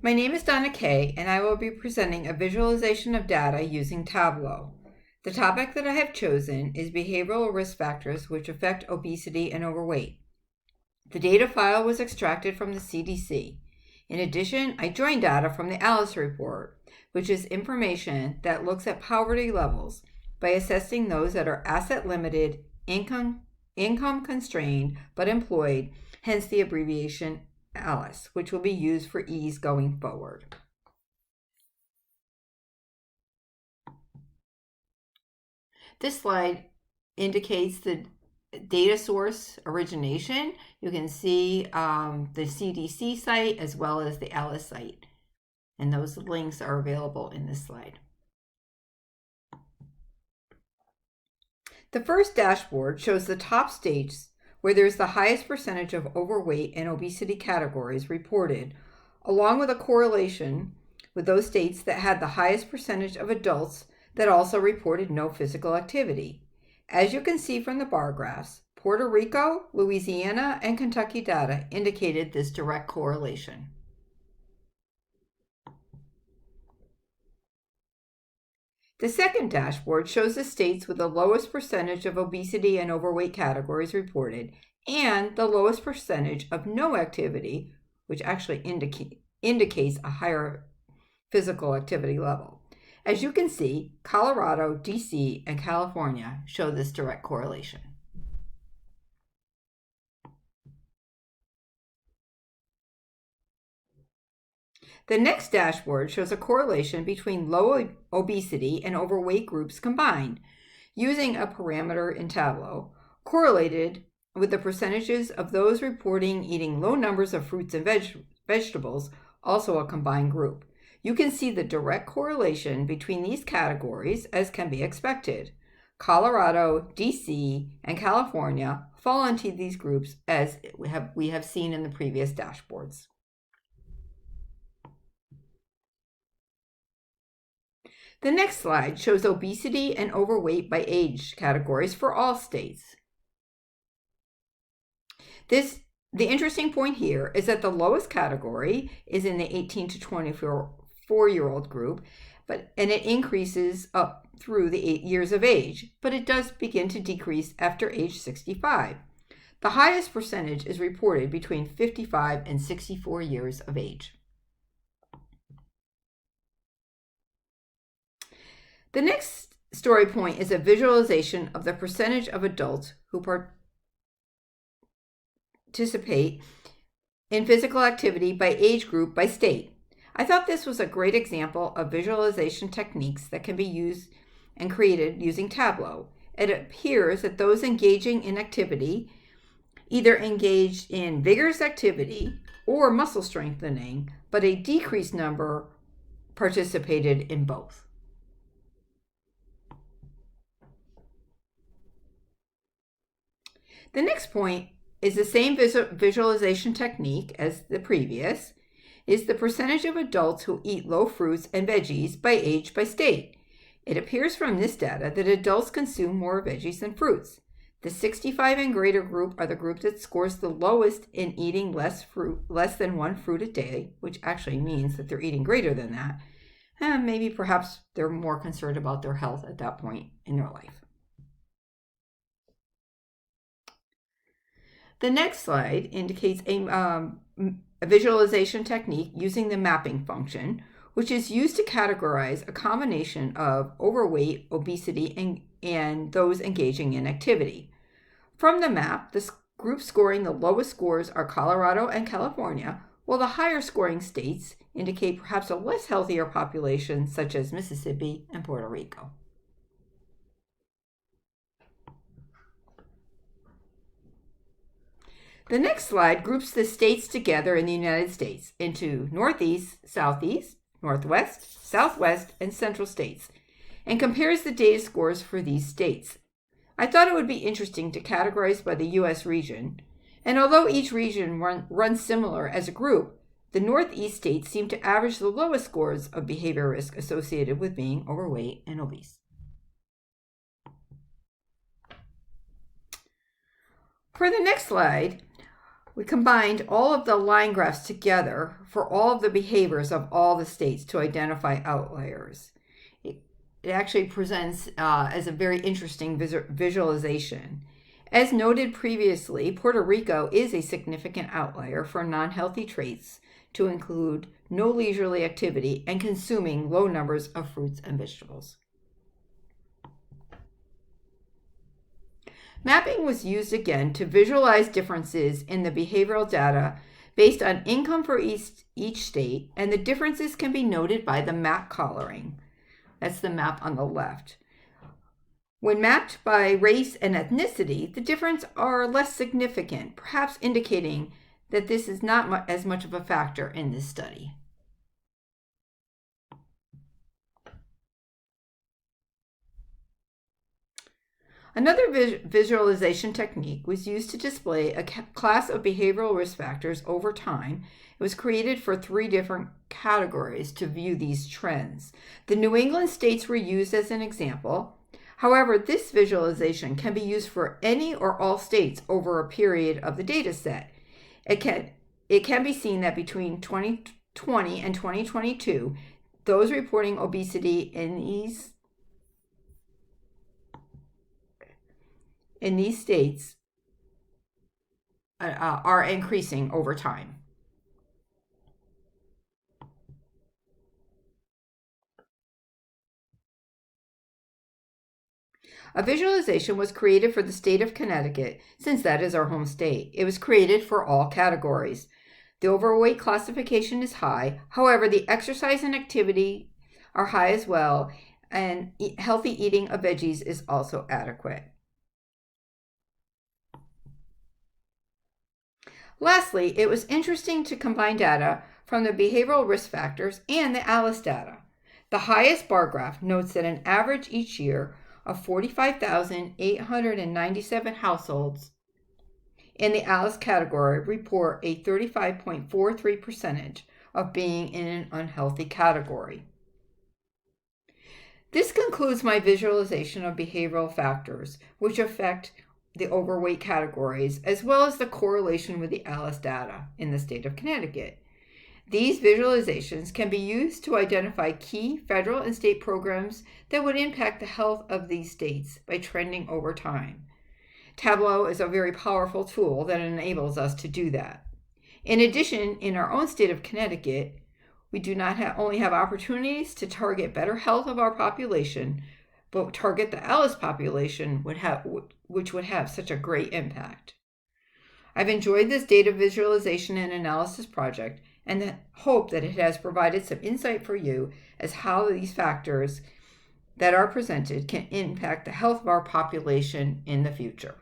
My name is Donna Kay, and I will be presenting a visualization of data using Tableau. The topic that I have chosen is behavioral risk factors which affect obesity and overweight. The data file was extracted from the CDC. In addition, I joined data from the ALICE report, which is information that looks at poverty levels by assessing those that are asset limited, income constrained, but employed, hence the abbreviation ALICE, which will be used for ease going forward. This slide indicates the data source origination. You can see the CDC site as well as the ALICE site, and those links are available in this slide. The first dashboard shows the top states where there's the highest percentage of overweight and obesity categories reported, along with a correlation with those states that had the highest percentage of adults that also reported no physical activity. As you can see from the bar graphs, Puerto Rico, Louisiana, and Kentucky data indicated this direct correlation. The second dashboard shows the states with the lowest percentage of obesity and overweight categories reported and the lowest percentage of no activity, which actually indicates a higher physical activity level. As you can see, Colorado, DC, and California show this direct correlation. The next dashboard shows a correlation between low obesity and overweight groups combined, using a parameter in Tableau, correlated with the percentages of those reporting eating low numbers of fruits and vegetables, also a combined group. You can see the direct correlation between these categories as can be expected. Colorado, DC, and California fall into these groups as we have seen in the previous dashboards. The next slide shows obesity and overweight by age categories for all states. The interesting point here is that the lowest category is in the 18 to 24-year-old group, and it increases up through the 8 years of age, but it does begin to decrease after age 65. The highest percentage is reported between 55 and 64 years of age. The next story point is a visualization of the percentage of adults who participate in physical activity by age group by state. I thought this was a great example of visualization techniques that can be used and created using Tableau. It appears that those engaging in activity either engaged in vigorous activity or muscle strengthening, but a decreased number participated in both. The next point is the same visualization technique as the previous, is the percentage of adults who eat low fruits and veggies by age by state. It appears from this data that adults consume more veggies than fruits. The 65 and greater group are the group that scores the lowest in eating less than one fruit a day, which actually means that they're eating greater than that. And maybe perhaps they're more concerned about their health at that point in their life. The next slide indicates a visualization technique using the mapping function, which is used to categorize a combination of overweight, obesity, and those engaging in activity. From the map, the groups scoring the lowest scores are Colorado and California, while the higher scoring states indicate perhaps a less healthier population, such as Mississippi and Puerto Rico. The next slide groups the states together in the United States into Northeast, Southeast, Northwest, Southwest, and Central states, and compares the data scores for these states. I thought it would be interesting to categorize by the U.S. region, and although each region runs similar as a group, the Northeast states seem to average the lowest scores of behavior risk associated with being overweight and obese. For the next slide, We combined all of the line graphs together for all of the behaviors of all the states to identify outliers. It actually presents as a very interesting visualization. As noted previously, Puerto Rico is a significant outlier for non-healthy traits to include no leisurely activity and consuming low numbers of fruits and vegetables. Mapping was used again to visualize differences in the behavioral data based on income for each state, and the differences can be noted by the map coloring. That's the map on the left. When mapped by race and ethnicity, the differences are less significant, perhaps indicating that this is not as much of a factor in this study. Another visualization technique was used to display a class of behavioral risk factors over time. It was created for 3 different categories to view these trends. The New England states were used as an example. However, this visualization can be used for any or all states over a period of the data set. It can be seen that between 2020 and 2022, those reporting obesity in these states are increasing over time. A visualization was created for the state of Connecticut, since that is our home state. It was created for all categories. The overweight classification is high. However, the exercise and activity are high as well, and healthy eating of veggies is also adequate. Lastly, it was interesting to combine data from the behavioral risk factors and the ALICE data. The highest bar graph notes that an average each year of 45,897 households in the ALICE category report a 35.43% of being in an unhealthy category. This concludes my visualization of behavioral factors which affect the overweight categories, as well as the correlation with the ALICE data in the state of Connecticut. These visualizations can be used to identify key federal and state programs that would impact the health of these states by trending over time. Tableau is a very powerful tool that enables us to do that. In addition, in our own state of Connecticut, we do not only have opportunities to target better health of our population, but target the ALICE population which would have such a great impact. I've enjoyed this data visualization and analysis project and hope that it has provided some insight for you as how these factors that are presented can impact the health of our population in the future.